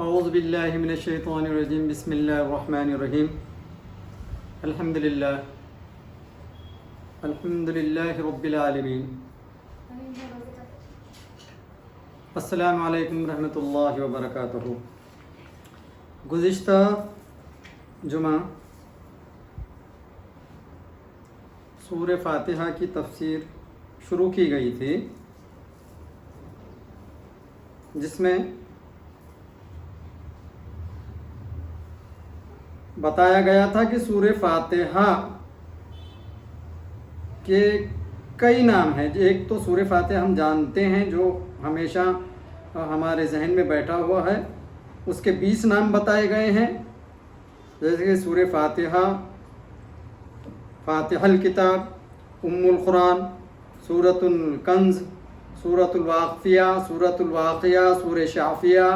اعوذ باللہ من الشیطان الرجیم بسم اللہ الرحمن الرحیم الحمدللہ رب العالمین السلام علیکم ورحمۃ اللہ وبرکاتہ۔ گزشتہ جمعہ سورہ فاتحہ کی تفسیر شروع کی گئی تھی، جس میں بتایا گیا تھا کہ سورہ فاتحہ کے کئی نام ہیں۔ ایک تو سورہ فاتحہ ہم جانتے ہیں جو ہمیشہ ہمارے ذہن میں بیٹھا ہوا ہے، اس کے 20 نام بتائے گئے ہیں، جیسے کہ سورہ فاتحہ، فاتحہ الکتاب، ام القرآن، سورۃ الکنز، سورۃ الواقفیہ، سورۃ الواقعہ، سورہ شافیہ،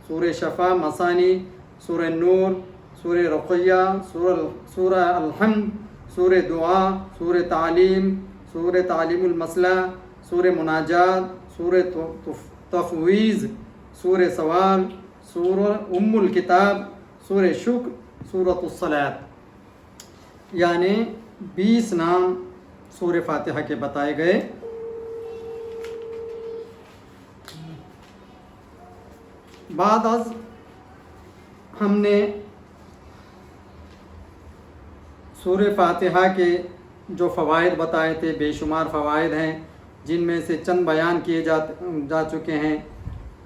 سورہ شفا مثانی، سورہ نور، سورہ رقیہ، سورہ الحمد، سورہ دعا، سورہ تعلیم المسئلہ، سورہ مناجات، سورہ تفویض، سورہ سوال، سورہ ام الکتاب، سورہ شکر، سورۃ الصلاۃ، یعنی 20 نام سورہ فاتحہ کے بتائے گئے۔ بعد از ہم نے سورہ فاتحہ کے جو فوائد بتائے تھے، بے شمار فوائد ہیں، جن میں سے چند بیان کیے جا چکے ہیں۔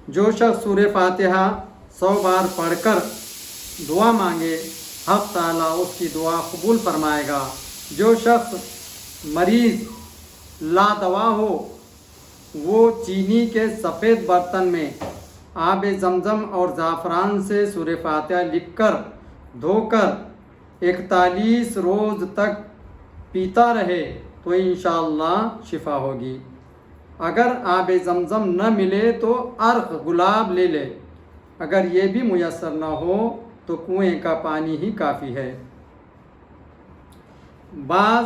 جو شخص سورہ فاتحہ 100 بار پڑھ کر دعا مانگے، حق تعالیٰ اس کی دعا قبول فرمائے گا۔ جو شخص مریض لا دوا ہو، وہ چینی کے سفید برتن میں آب زمزم اور زعفران سے سورہ فاتحہ لکھ کر دھو کر 41 روز تک پیتا رہے تو انشاءاللہ شفا ہوگی۔ اگر آب زمزم نہ ملے تو عرق گلاب لے لے، اگر یہ بھی میسر نہ ہو تو کنویں کا پانی ہی کافی ہے۔ بعض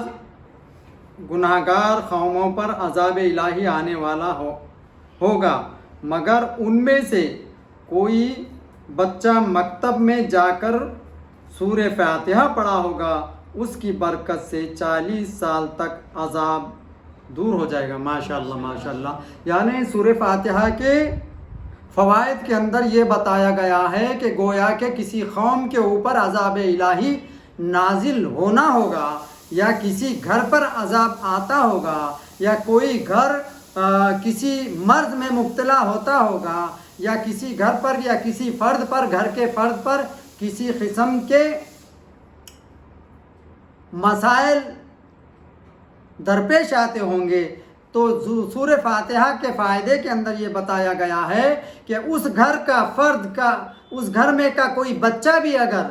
گناہگار قوموں پر عذاب الہی آنے والا ہوگا، مگر ان میں سے کوئی بچہ مکتب میں جا کر سورہ فاتحہ پڑھا ہوگا، اس کی برکت سے 40 سال تک عذاب دور ہو جائے گا۔ ماشاءاللہ ماشاءاللہ، یعنی سورہ فاتحہ کے فوائد کے اندر یہ بتایا گیا ہے کہ گویا کہ کسی قوم کے اوپر عذاب الہی نازل ہونا ہوگا، یا کسی گھر پر عذاب آتا ہوگا، یا کوئی گھر کسی مرض میں مبتلا ہوتا ہوگا، یا کسی گھر پر یا کسی فرد پر، گھر کے فرد پر کسی قسم کے مسائل درپیش آتے ہوں گے، تو سورہ فاتحہ کے فائدے کے اندر یہ بتایا گیا ہے کہ اس گھر کا فرد کا، اس گھر میں کا کوئی بچہ بھی اگر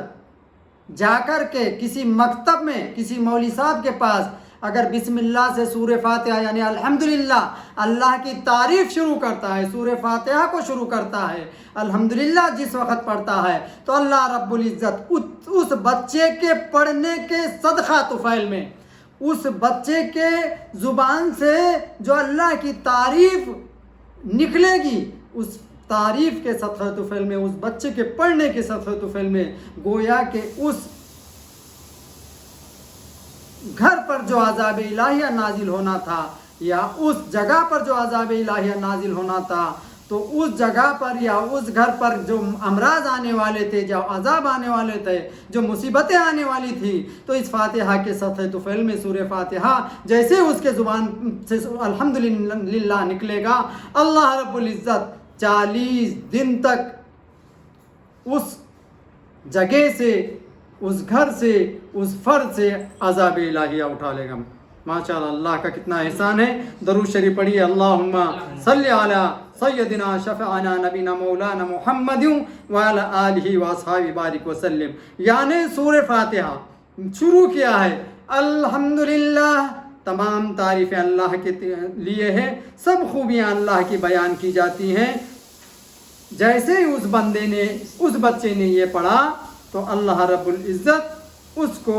جا کر کے کسی مکتب میں کسی مولوی صاحب کے پاس اگر بسم اللہ سے سورہ فاتحہ یعنی الحمدللہ اللہ کی تعریف شروع کرتا ہے، سورہ فاتحہ کو شروع کرتا ہے، الحمدللہ جس وقت پڑھتا ہے، تو اللہ رب العزت اس بچے کے پڑھنے کے صدقہ طفیل میں، اس بچے کے زبان سے جو اللہ کی تعریف نکلے گی، اس تعریف کے صدقہ طفیل میں، اس بچے کے پڑھنے کے صدقہ طفیل میں، گویا کہ اس گھر پر جو عذاب الہیہ نازل ہونا تھا، یا اس جگہ پر جو عذاب الہیہ نازل ہونا تھا، تو اس جگہ پر یا اس گھر پر جو امراض آنے والے تھے، جو عذاب آنے والے تھے، جو مصیبتیں آنے والی تھی، تو اس فاتحہ کے صدقہ طفیل میں سورہ فاتحہ جیسے اس کے زبان سے الحمدللہ نکلے گا، اللہ رب العزت 40 دن تک اس جگہ سے، اس گھر سے، اس فرد سے عذاب الہیہ اٹھا لے گا۔ ماشاءاللہ، اللہ کا کتنا احسان ہے۔ درود شریف پڑھیے، اللہم صلی علی سیدنا شفیعنا نبینا مولانا محمد وعلی آلہ واصحابہ بارک وسلم۔ یعنی سورہ فاتحہ شروع کیا ہے الحمدللہ، تمام تعریفیں اللہ کے لیے ہیں، سب خوبیاں اللہ کی بیان کی جاتی ہیں۔ جیسے ہی اس بندے نے، اس بچے نے یہ پڑھا تو اللہ رب العزت اس کو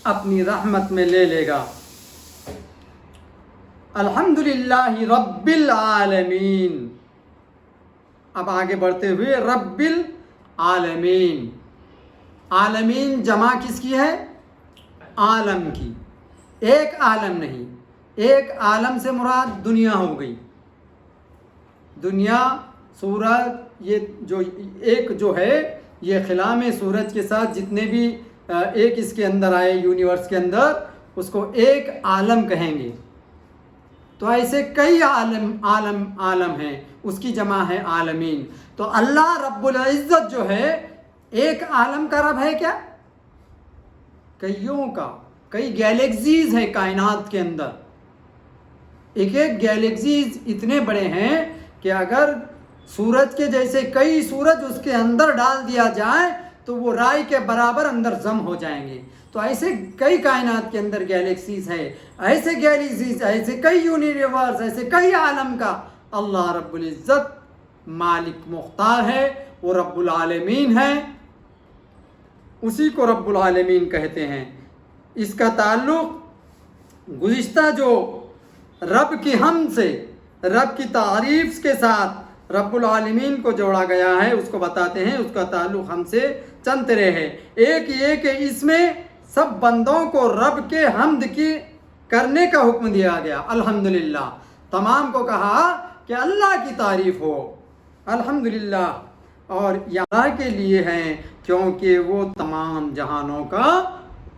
اپنی رحمت میں لے لے گا۔ الحمدللہ رب العالمین، अब आगे बढ़ते हुए रब्बिल आलमीन, आलमीन जमा किसकी है? आलम की। एक आलम नहीं, एक आलम से मुराद दुनिया हो गई। दुनिया, सूरज, ये जो एक जो है ये खिला में सूरज के साथ जितने भी एक इसके अंदर आए यूनिवर्स के अंदर, उसको एक आलम कहेंगे। तो ऐसे कई आलम हैं, उसकी जमा है आलमीन। तो अल्लाह रब्बुल इज़्ज़त जो है एक आलम का रब है क्या? कईयों का, कई गैलेक्सीज है कायनात के अंदर। एक एक गैलेक्सीज इतने बड़े हैं कि अगर सूरज के जैसे कई सूरज उसके अंदर डाल दिया जाए तो वो राई के बराबर अंदर जम हो जाएंगे। तो ऐसे कई कायनात के अंदर गैलेक्सीज है, ऐसे गैलेक्सीज, ऐसे कई यूनिवर्स, ऐसे कई आलम का अल्लाह रब्बुल इज़्ज़त मालिक मुख्तार है, वो रब्बुल आलमीन है, उसी को रब्बुल आलमीन कहते हैं। इसका ताल्लुक़ गुज़िश्ता जो रब की हम से, रब की तारीफ़ के साथ रब्बुल आलमीन को जोड़ा गया है उसको बताते हैं। उसका ताल्लुक़ हमसे चंद तरह है। एक ये कि इसमें सब बंदों को रब के हम्द की करने का हुक्म दिया गया। अल्हम्दुलिल्लाह, तमाम को कहा कि अल्लाह की तारीफ़ हो, अल्हम्दुलिल्लाह। और ये अल्लाह के लिए हैं क्योंकि वो तमाम जहानों का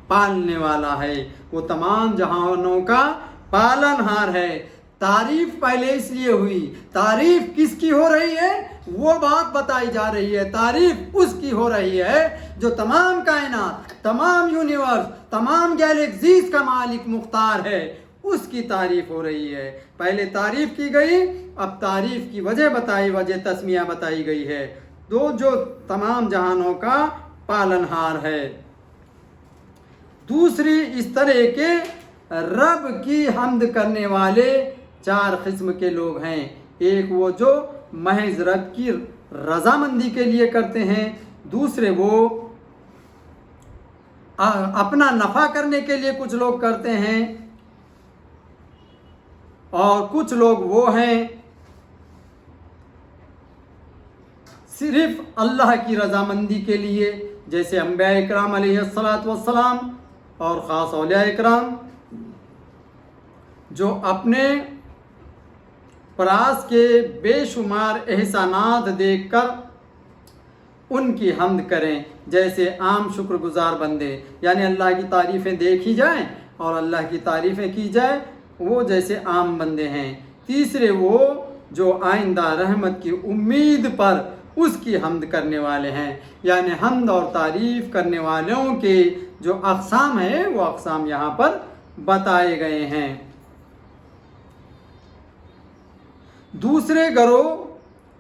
पालने वाला है, वो तमाम जहानों का पालनहार है। तारीफ पहले इसलिए हुई, तारीफ किसकी हो रही है वो बात बताई जा रही है। तारीफ उसकी हो रही है जो तमाम कायनात, तमाम यूनिवर्स, तमाम गैलेक्सीज का मालिक मुख्तार है, उसकी तारीफ हो रही है। पहले तारीफ की गई, अब तारीफ की वजह बताई, वजह तस्मिया बताई गई है। दो जो तमाम जहानों का पालनहार है। दूसरी, इस तरह के रब की हम्द करने वाले चार किस्म के लोग हैं। एक वो जो महज रब की रजामंदी के लिए करते हैं, दूसरे वो अपना नफ़ा करने के लिए कुछ लोग करते हैं, और कुछ लोग वो हैं सिर्फ अल्लाह की रजामंदी के लिए, जैसे अंबिया इकराम अलैहिस्सलातु वस्सलाम और ख़ास औलिया इकराम, जो अपने परास के बेशुमार एहसानात देखकर उनकी हम्द करें। जैसे आम शुक्रगुजार बंदे, यानी अल्लाह की तारीफ़ें देखी जाएं और अल्लाह की तारीफ़ें की जाए, वो जैसे आम बंदे हैं। तीसरे वो जो आइंदा रहमत की उम्मीद पर उसकी हम्द करने वाले हैं, यानी हम्द और तारीफ़ करने वालों के जो अक़साम हैं वो अक़साम यहाँ पर बताए गए हैं। दूसरे गरोह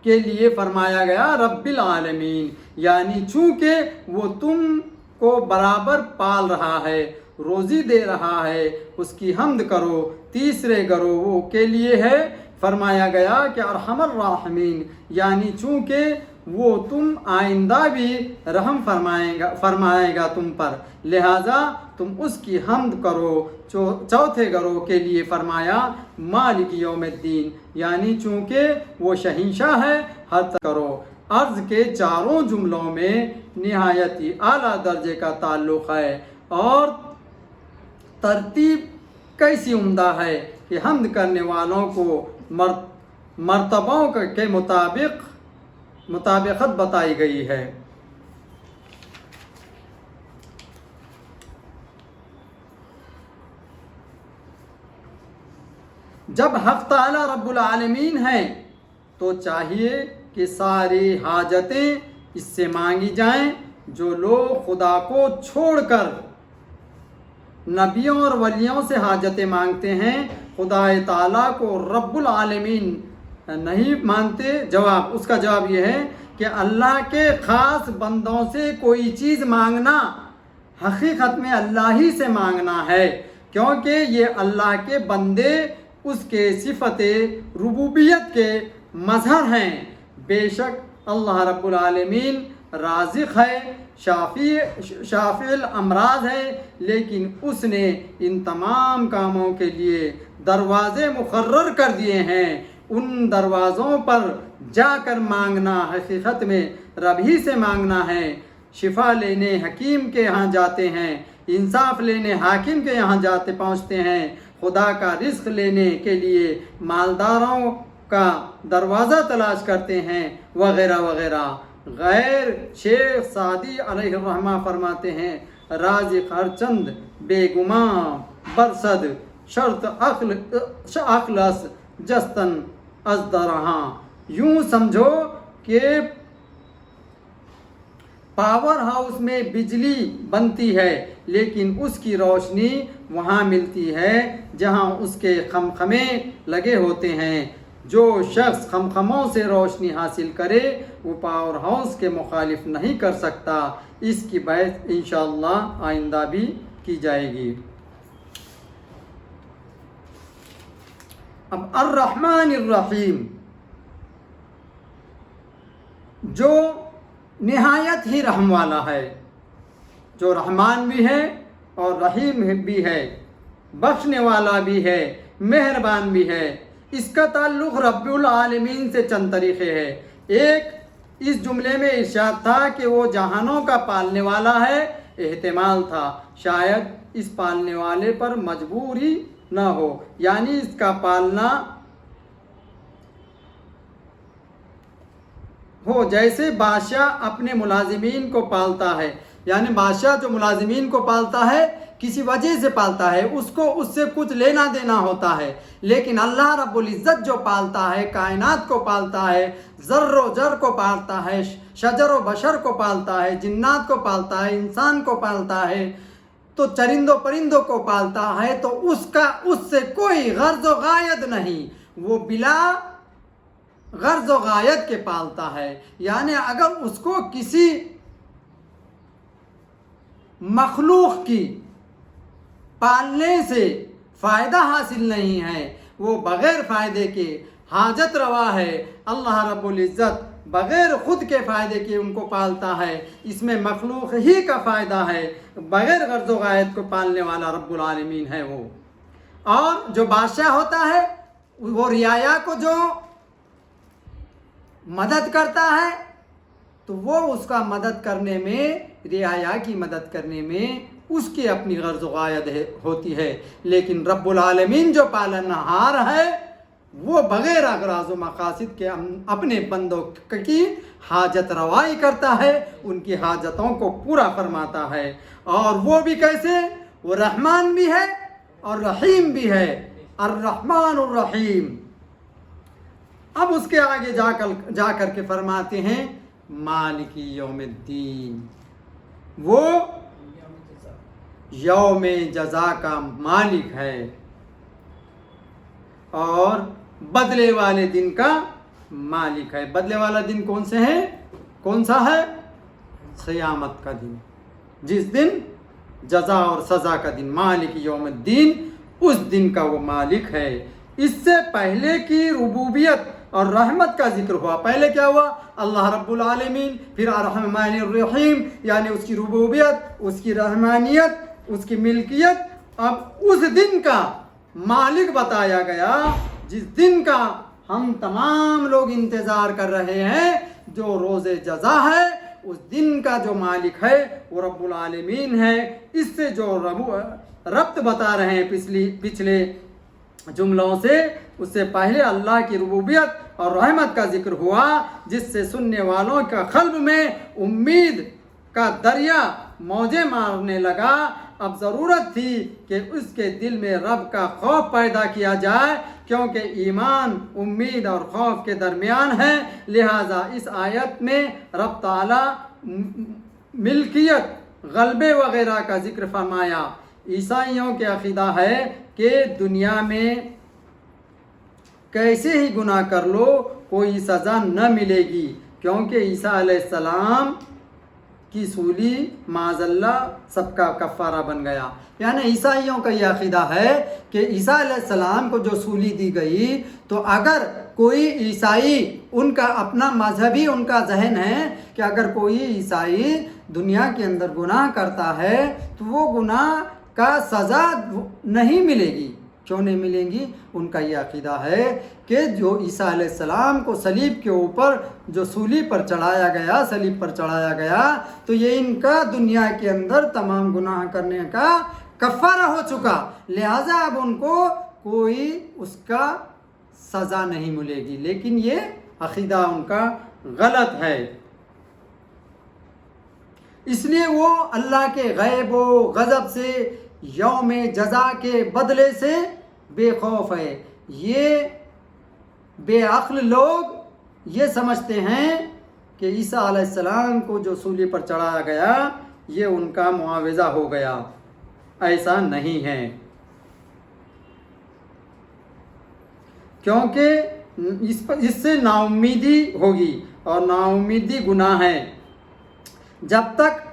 के लिए फरमाया गया रब्बिल आलमीन, यानी चूँकि वो तुम को बराबर पाल रहा है, रोज़ी दे रहा है, उसकी हम्द करो। तीसरे गरोह के लिए है फरमाया गया कि अरहमर राहिमीन, यानी चूँकि वो तुम आइंदा भी रहम फरमाएगा तुम पर, लिहाजा तुम उसकी हम्द करो। चौथे गरोह के लिए फरमाया मालिक यौमिद्दीन, यानी चूँकि वो शहींशाह है, हर करो। अर्ज़ के चारों जुमलों में निहायत ही आला दर्जे का ताल्लुक़ है, और तरतीब कैसी उम्दा है कि हम्द करने वालों को मर्तबों के मुताबिकत बताई गई है। जब हक़ ताला रब्बुल आलमीन है तो चाहिए कि सारी हाजतें इससे मांगी जाएं। जो लोग खुदा को छोड़कर नबियों और वलियों से हाजतें मांगते हैं, खुदा ताला को रब्बुल आलमीन नहीं मानते। जवाब, उसका जवाब यह है कि अल्लाह के ख़ास बंदों से कोई चीज़ मांगना हकीकत में अल्लाह ही से मांगना है, क्योंकि ये अल्लाह के बंदे उसके सिफ़ते रुबूबियत के मज़हर हैं। बेशक अल्लाह रब्बुल आलमीन राज़िक़ है, शाफ़िल अमराज है, लेकिन उसने इन तमाम कामों के लिए दरवाज़े मुक़र्रर कर दिए हैं। उन दरवाज़ों पर जाकर मांगना हकीकत में रब ही से मांगना है। शिफा लेने हकीम के यहाँ जाते हैं, इंसाफ लेने हाकिम के यहाँ जाते पहुँचते हैं, खुदा का रिस्क लेने के लिए मालदारों का दरवाज़ा तलाश करते हैं, वगैरह वगैरह। गैर शेख सादी अलैहिर्रहमा फरमाते हैं, राज़िक हर चंद बेगुमा बरसद शर्त अखलस जस्तन अजदरहा। यूँ समझो कि पावर हाउस में बिजली बनती है, लेकिन उसकी रोशनी वहाँ मिलती है जहाँ उसके खमखमे लगे होते हैं। जो शख्स खमखमों से रोशनी हासिल करे वो पावर हाउस के मुखालिफ नहीं कर सकता। इसकी बहस इंशाअल्लाह आइंदा भी की जाएगी। अब अर्रहमान अर्रहीम, जो निहायत ही रहम वाला है, जो रहमान भी है और रहीम भी है, बख्शने वाला भी है, मेहरबान भी है। इसका ताल्लुक़ रब्बुल आलमीन से चंद तरीक़े है। एक, इस जुमले में इरशाद था कि वो जहानों का पालने वाला है। एहतिमाल था शायद इस पालने वाले पर मजबूरी न हो, यानी इसका पालना हो जैसे बादशाह अपने मुलाजिमीन को पालता है। यानी बादशाह जो मुलाजिमीन को पालता है किसी वजह से पालता है, उसको उससे कुछ लेना देना होता है। लेकिन अल्लाह रब्बुल इज़्ज़त जो पालता है, कायनात को पालता है, ज़र्रो ज़र को पालता है, शजर व बशर को पालता है, जिन्नात को पालता है, इंसान को पालता है, तो चरिंदों परिंदों को पालता है, तो उसका उससे कोई गर्ज व गायद नहीं, वो बिला गर्ज व गायद के पालता है। यानी अगर उसको किसी मखलूक की पालने से फ़ायदा हासिल नहीं है, वो बग़ैर फ़ायदे के हाजत रवा है। अल्लाह रब्बुल इज़्ज़त बग़ैर ख़ुद के फ़ायदे के उनको पालता है, इसमें मखलूक ही का फ़ायदा है। बग़ैर गर्ज़ व गायत को पालने वाला रब्बुल आलमीन है वो। और जो बादशाह होता है वो रियाया को जो मदद करता है, तो वो उसका मदद करने में, रियाया की मदद करने में उसकी अपनी गर्ज़ व गायत होती है। लेकिन रब्बुल आलमीन जो पालनहार है वो बग़ैर अग़राज़ व मक़ासिद के अपने बंदों की हाजत रवाई करता है, उनकी हाजतों को पूरा फरमाता है। और वो भी कैसे? वो रहमान भी है और रहीम भी है। अर्रहमान और रहीम। अब उसके आगे जाकर के फरमाते हैं मालिकी यौमिद्दीन, वो यौम जज़ा का मालिक है और बदले वाले दिन का मालिक है। बदले वाला दिन कौन से है? कौन सा है? क़यामत का दिन, जिस दिन जज़ा और सज़ा का दिन, मालिक यौमिद्दीन, उस दिन का वो मालिक है। इससे पहले की रुबूबियत और रहमत का जिक्र हुआ। पहले क्या हुआ? अल्लाह रब्बुल आलमीन, फिर अर्रहमानिर रहीम, यानी उसकी रुबूबियत, उसकी रहमानियत, उसकी मिल्कियत। अब उस दिन का मालिक बताया गया जिस दिन का हम तमाम लोग इंतज़ार कर रहे हैं, जो रोज़े जज़ा है। उस दिन का जो मालिक है वो रब्बुल आलमीन है। इससे जो रब्त बता रहे हैं पिछले जुमलों से, उससे पहले अल्लाह की रुबूबियत और रहमत का जिक्र हुआ, जिससे सुनने वालों का क़ल्ब में उम्मीद का दरिया मौजें मारने लगा। अब ज़रूरत थी कि उसके दिल में रब का खौफ पैदा किया जाए, क्योंकि ईमान उम्मीद और खौफ के दरमियान है। लिहाजा इस आयत में रब ताला मिल्कियत, गलबे वग़ैरह का जिक्र फरमाया। ईसाइयों के अक़ीदा है कि दुनिया में कैसे ही गुनाह कर लो कोई सज़ा न मिलेगी, क्योंकि ईसा अलैहिस्सलाम की सूली माज़ल्ला सबका कफ़ारा बन गया। यानी ईसाइयों का यह अक़ीदा है कि ईसा अलैहिस्सलाम को जो सूली दी गई, तो अगर कोई ईसाई, उनका अपना मजहबी उनका जहन है कि अगर कोई ईसाई दुनिया के अंदर गुनाह करता है तो वो गुनाह का सज़ा नहीं मिलेगी, کیوں نہیں ملیں گی؟ ان کا یہ عقیدہ ہے کہ جو عیسیٰ علیہ السلام کو صلیب کے اوپر جو سولی پر چڑھایا گیا، صلیب پر چڑھایا گیا، تو یہ ان کا دنیا کے اندر تمام گناہ کرنے کا کفارہ ہو چکا، لہٰذا اب ان کو کوئی اس کا سزا نہیں ملے گی۔ لیکن یہ عقیدہ ان کا غلط ہے، اس لیے وہ اللہ کے غیب و غضب سے، یوم جزا کے بدلے سے بے خوف ہے۔ یہ بے عقل لوگ یہ سمجھتے ہیں کہ عیسیٰ علیہ السلام کو جو سولی پر چڑھایا گیا یہ ان کا معاوضہ ہو گیا، ایسا نہیں ہے، کیونکہ اس سے نا امیدی ہوگی، اور نا امیدی گناہ ہے۔ جب تک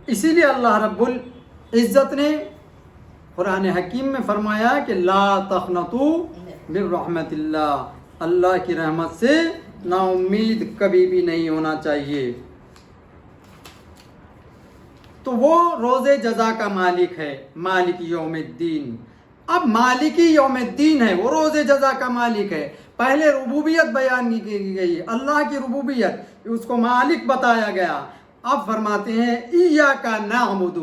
اسی لیے اللہ رب العزت نے قرآن حکیم میں فرمایا کہ لا تقنطوا من رحمت اللہ، اللہ کی رحمت سے نا امید کبھی بھی نہیں ہونا چاہیے۔ تو وہ روز جزا کا مالک ہے، مالک یوم الدین۔ اب مالکی یوم الدین ہے، وہ روز جزا کا مالک ہے۔ پہلے ربوبیت بیان کی گئی، اللہ کی ربوبیت، اس کو مالک بتایا گیا۔ اب فرماتے ہیں ایاک نعبد،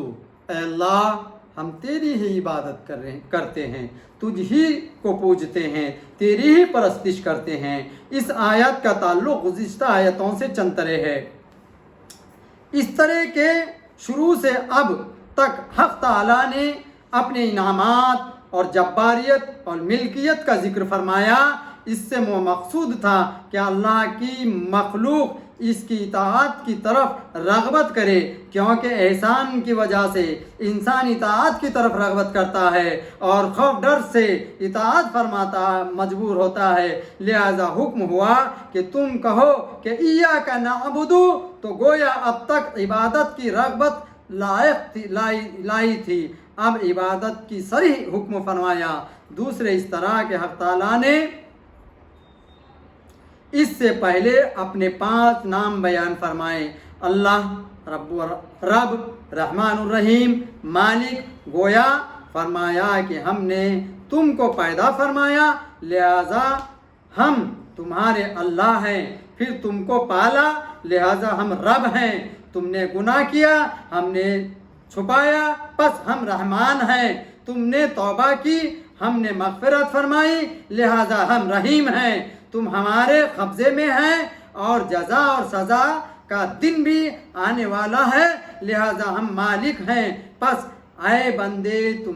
اے اللہ ہم تیری ہی عبادت کرتے ہیں، تجھ ہی کو پوجتے ہیں، تیری ہی پرستش کرتے ہیں۔ اس آیت کا تعلق گزشتہ آیتوں سے چنترے ہے۔ اس طرح کے شروع سے اب تک حق تعالیٰ نے اپنے انعامات اور جباریت اور ملکیت کا ذکر فرمایا۔ اس سے وہ مقصود تھا کہ اللہ کی مخلوق اس کی اطاعت کی طرف رغبت کرے، کیونکہ احسان کی وجہ سے انسان اطاعت کی طرف رغبت کرتا ہے اور خوف ڈر سے اطاعت فرماتا مجبور ہوتا ہے۔ لہذا حکم ہوا کہ تم کہو کہ ایاک نعبد، تو گویا اب تک عبادت کی رغبت لائی تھی، اب عبادت کی صریح حکم فرمایا۔ دوسرے اس طرح کے حق تعالیٰ نے اس سے پہلے اپنے 5 نام بیان فرمائے، اللہ رب، رحمان الرحیم، مالک۔ گویا فرمایا کہ ہم نے تم کو پیدا فرمایا، لہذا ہم تمہارے اللہ ہیں، پھر تم کو پالا، لہذا ہم رب ہیں۔ تم نے گناہ کیا، ہم نے چھپایا، پس ہم رحمان ہیں۔ تم نے توبہ کی، ہم نے مغفرت فرمائی، لہذا ہم رحیم ہیں۔ تم ہمارے قبضے میں ہیں، اور جزا اور سزا کا دن بھی آنے والا ہے، لہذا ہم مالک ہیں۔ پس اے بندے تم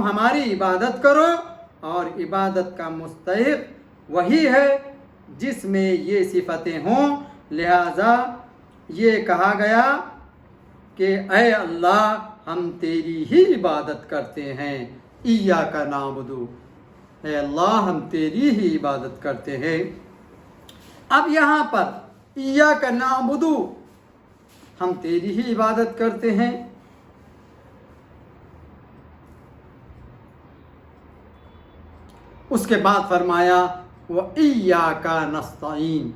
ہماری عبادت کرو، اور عبادت کا مستحق وہی ہے جس میں یہ صفتیں ہوں۔ لہذا یہ کہا گیا کہ اے اللہ ہم تیری ہی عبادت کرتے ہیں، ایاک نعبد، اے اللہ ہم تیری ہی عبادت کرتے ہیں۔ اب یہاں پر ایاک نعبد، ہم تیری ہی عبادت کرتے ہیں، اس کے بعد فرمایا وَإِيَّاكَ نَسْتَعِينُ،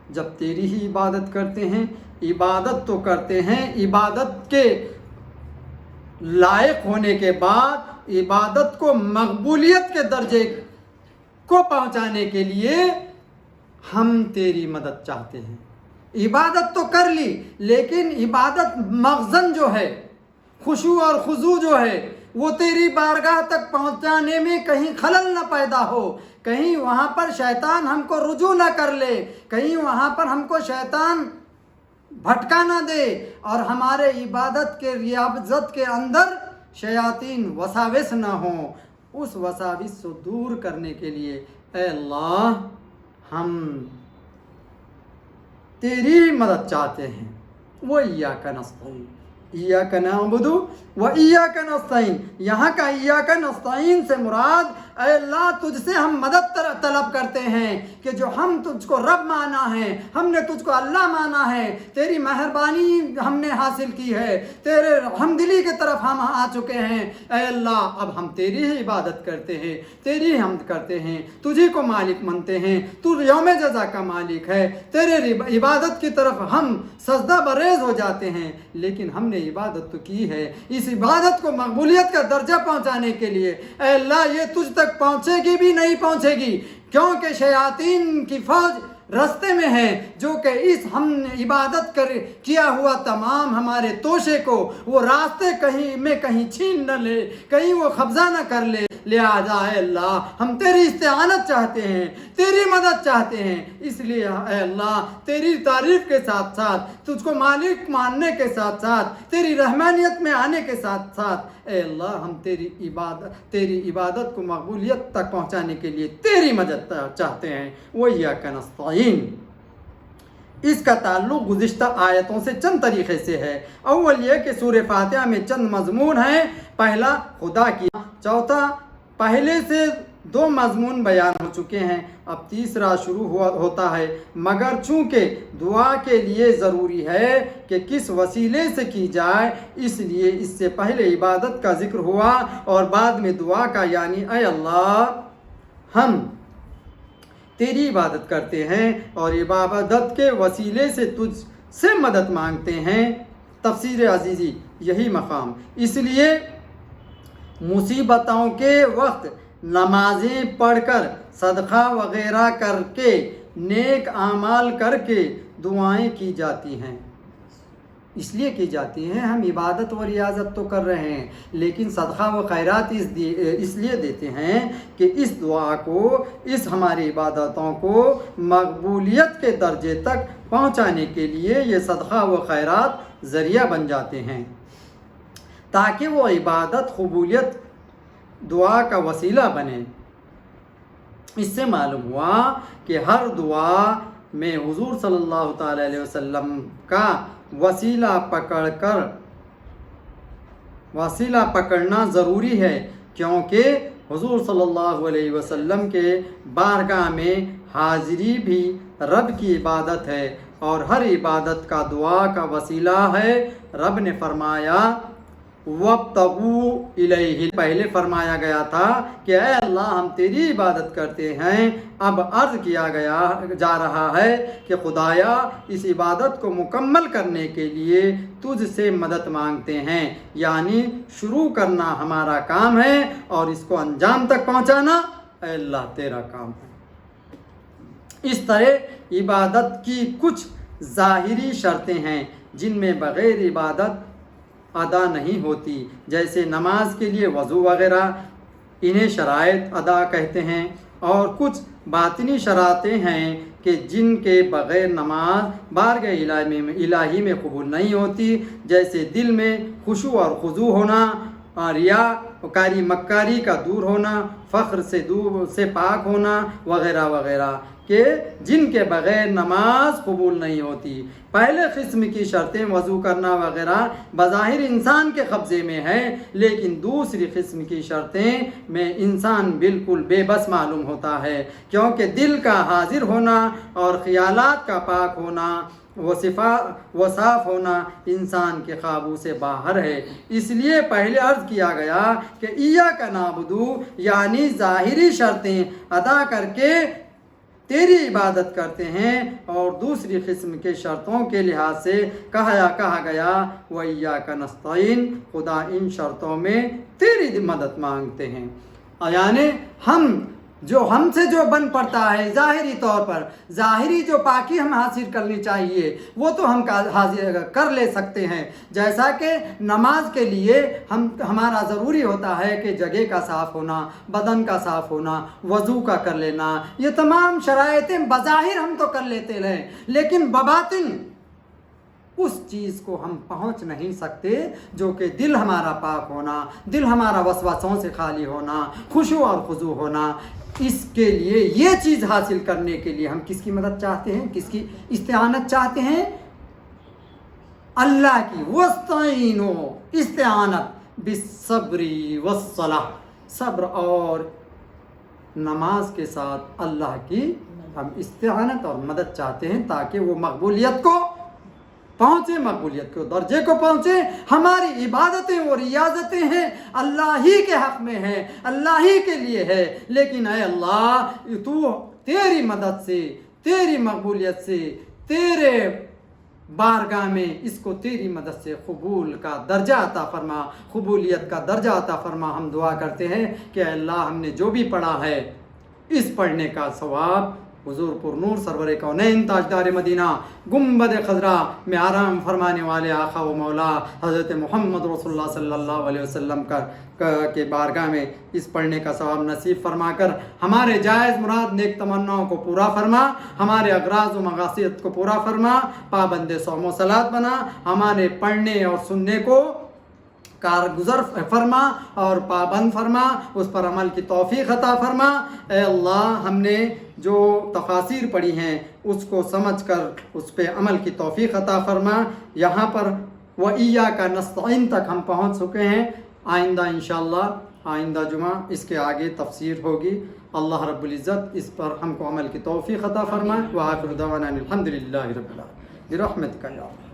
جب تیری ہی عبادت کرتے ہیں، عبادت تو کرتے ہیں، عبادت کے لائق ہونے کے بعد عبادت کو مقبولیت کے درجے کو پہنچانے کے لیے ہم تیری مدد چاہتے ہیں۔ عبادت تو کر لی، لیکن عبادت مخزن جو ہے، خشوع اور خضوع جو ہے، وہ تیری بارگاہ تک پہنچانے میں کہیں خلل نہ پیدا ہو، کہیں وہاں پر شیطان ہم کو رجوع نہ کر لے، کہیں وہاں پر ہم کو شیطان بھٹکا نہ دے، اور ہمارے عبادت کے ریاضت کے اندر شیاطین وساوس نہ ہوں۔ اس وساوس سے دور کرنے کے لیے اے اللہ ہم تیری مدد چاہتے ہیں۔ وَإِيَّاكَ نَسْتَعِينُ، ایاک نعبد و ایاک نستعین۔ یہاں کا ایاک نستعین سے مراد اے اللہ तुझसे हम मदद तलब करते हैं कि जो हम तुझको रब माना है, हमने तुझको अल्लाह माना है, तेरी मेहरबानी हमने हासिल की है, तेरे हमदिली की तरफ हम आ चुके हैं। ऐ अल्लाह अब हम तेरी ही इबादत करते हैं, तेरी हमद करते हैं, तुझी को मालिक मानते हैं, तू यौम जज़ा का मालिक है, तेरे इबादत की तरफ हम सजदा बरेज हो जाते हैं। लेकिन हमने इबादत तो की है, इस इबादत को मकबूलियत का दर्जा पहुंचाने के लिए ऐ अल्लाह ये तुझ तक पहुंचेगी भी नहीं पहुंचेगी, क्योंकि शयातीन की फौज रास्ते में है जो कि इस हमने इबादत किया हुआ तमाम हमारे तोशे को वो रास्ते कहीं छीन न ले, कहीं वो कब्जा न कर ले। लिहाजा अल्लाह हम तेरी इस्तिआनत चाहते हैं, तेरी मदद चाहते हैं। इसलिए अल्लाह तेरी तारीफ के साथ साथ, तुझको मालिक मानने के साथ साथ, तेरी रहमानियत में आने के साथ साथ अल्लाह हम तेरी इबादत को मकबूलियत तक पहुँचाने के लिए तेरी मदद चाहते हैं। वइय्याका नस्तईन। इसका ताल्लुक़ गुज़िश्ता आयतों से चंद तरीक़े से है। अव्वल ये कि सूरह फातिहा में चंद मज़मून हैं। पहला खुदा की, चौथा पहले से 2 मज़मून बयान हो चुके हैं, अब तीसरा शुरू होता है। मगर चूँकि दुआ के लिए ज़रूरी है कि किस वसीले से की जाए, इसलिए इससे पहले इबादत का ज़िक्र हुआ और बाद में दुआ का, यानी ऐ अल्लाह हम तेरी इबादत करते हैं और इबादत के वसीले से तुझ से मदद मांगते हैं। तफसीर अजीज़ी यही मकाम। इसलिए मुसीबतों के वक्त नमाजें पढ़कर, सदका वगैरह करके, नेक आमाल करके दुआएं की जाती हैं। इसलिए की जाती हैं, हम इबादत और रियाजत तो कर रहे हैं, लेकिन सदका व खैरात इसलिए देते हैं कि इस दुआ को, इस हमारी इबादतों को मकबूलियत के दर्जे तक पहुंचाने के लिए ये सदका व खैरात ज़रिया बन जाते हैं, ताकि वो इबादत कबूलियत दुआ का वसीला बने। इससे मालूम हुआ कि हर दुआ में हुजूर सल्लल्लाहु ताला अलैहि वसल्लम का वसीला पकड़ना ज़रूरी है, क्योंकि हुजूर सल्लल्लाहु अलैहि वसल्लम के बारगाह में हाज़िरी भी रब की इबादत है और हर इबादत का दुआ का वसीला है। रब ने फरमाया वब्तगू इलैहि, पहले फरमाया गया था कि ऐ अल्लाह हम तेरी इबादत करते हैं। अब अर्ज़ किया जा रहा है कि खुदाया इस इबादत को मुकम्मल करने के लिए तुझ से मदद मांगते हैं, यानी शुरू करना हमारा काम है और इसको अंजाम तक पहुंचाना ऐ अल्लाह तेरा काम है। इस तरह इबादत की कुछ ज़ाहिरी शर्तें हैं जिनमें बग़ैर इबादत अदा नहीं होती, जैसे नमाज के लिए वज़ू वग़ैरह, इन्हें शराइत अदा कहते हैं। और कुछ बातिनी शरातें हैं कि जिनके बग़ैर नमाज बारगाह इलाही में कबूल नहीं होती, जैसे दिल में खुशू और खुजू होना, रिया कारी मक्कारी का दूर होना, फ़ख्र से पाक होना वग़ैरह वग़ैरह, के जिनके बग़ैर नमाज कबूल नहीं होती। पहले किस्म की शर्तें वज़ू करना वग़ैरह बज़ाहिर इंसान के कब्ज़े में है, लेकिन दूसरी किस्म की शर्तें में इंसान बिल्कुल बेबस मालूम होता है, क्योंकि दिल का हाजिर होना और ख़यालात का पाक होना वो साफ़ होना इंसान के काबू से बाहर है। इसलिए पहले अर्ज़ किया गया कि इय्याका नाबुदू, यानी ज़ाहिरी शर्तें अदा करके तेरी इबादत करते हैं, और दूसरी किस्म के शर्तों के लिहाज से कहा गया वइय्याका नस्तईन, खुदा इन शर्तों में तेरी मदद मांगते हैं। यानी हमसे जो बन पड़ता है ज़ाहिरी तौर पर, ज़ाहिरी जो पाकी हम हासिल करनी चाहिए वो तो हम हासिल कर ले सकते हैं। जैसा कि नमाज के लिए हमारा ज़रूरी होता है कि जगह का साफ़ होना, बदन का साफ़ होना, वज़ू का कर लेना, ये तमाम शराइतें बज़ाहिर हम तो कर लेते हैं, लेकिन बबातिन उस चीज़ को हम पहुंच नहीं सकते जो कि दिल हमारा पाक होना, दिल हमारा वसवसों से खाली होना, खुशू और खुजू होना। इसके लिए ये चीज़ हासिल करने के लिए हम किसकी मदद चाहते हैं, किसकी इस्तिआनत चाहते हैं? अल्लाह की। वस्तईनो, इस्तिआनत बिस्सब्री वस्सलाह, सब्र और نماز کے ساتھ اللہ کی ہم استعانت اور مدد چاہتے ہیں تاکہ وہ مقبولیت کو پہنچے، مقبولیت کے درجے کو پہنچے۔ ہماری عبادتیں اور ریاضتیں ہیں اللہ ہی کے حق میں ہیں، اللہ ہی کے لیے ہے، لیکن اے اللہ تو تیری مدد سے، تیری مقبولیت سے، تیرے بارگاہ میں اس کو تیری مدد سے قبول کا درجہ عطا فرما، قبولیت کا درجہ عطا فرما۔ ہم دعا کرتے ہیں کہ اے اللہ ہم نے جو بھی پڑھا ہے اس پڑھنے کا ثواب حضور پر نور سرور کونین تاجدار مدینہ گنبد خضرا میں آرام فرمانے والے آقا و مولا حضرت محمد رسول اللہ صلی اللہ علیہ وسلم کے بارگاہ میں اس پڑھنے کا ثواب نصیب فرما کر ہمارے جائز مراد نیک تمناؤں کو پورا فرما، ہمارے اغراض و مقاصد کو پورا فرما، پابند صوم و صلاۃ بنا، ہمارے پڑھنے اور سننے کو کارگزر فرما اور پابند فرما، اس پر عمل کی توفیق عطا فرما۔ اے اللہ ہم نے جو تفاسیر پڑھی ہیں اس کو سمجھ کر اس پہ عمل کی توفیق عطا فرما۔ یہاں پر وَإِيَّاكَ نَسْتَعِينُ تک ہم پہنچ چکے ہیں، آئندہ انشاءاللہ آئندہ جمعہ اس کے آگے تفسیر ہوگی۔ اللہ رب العزت اس پر ہم کو عمل کی توفیق عطا فرمائے۔ وآخر دعوانا الحمدللہ رب العالمین برحمتک یا اللہ۔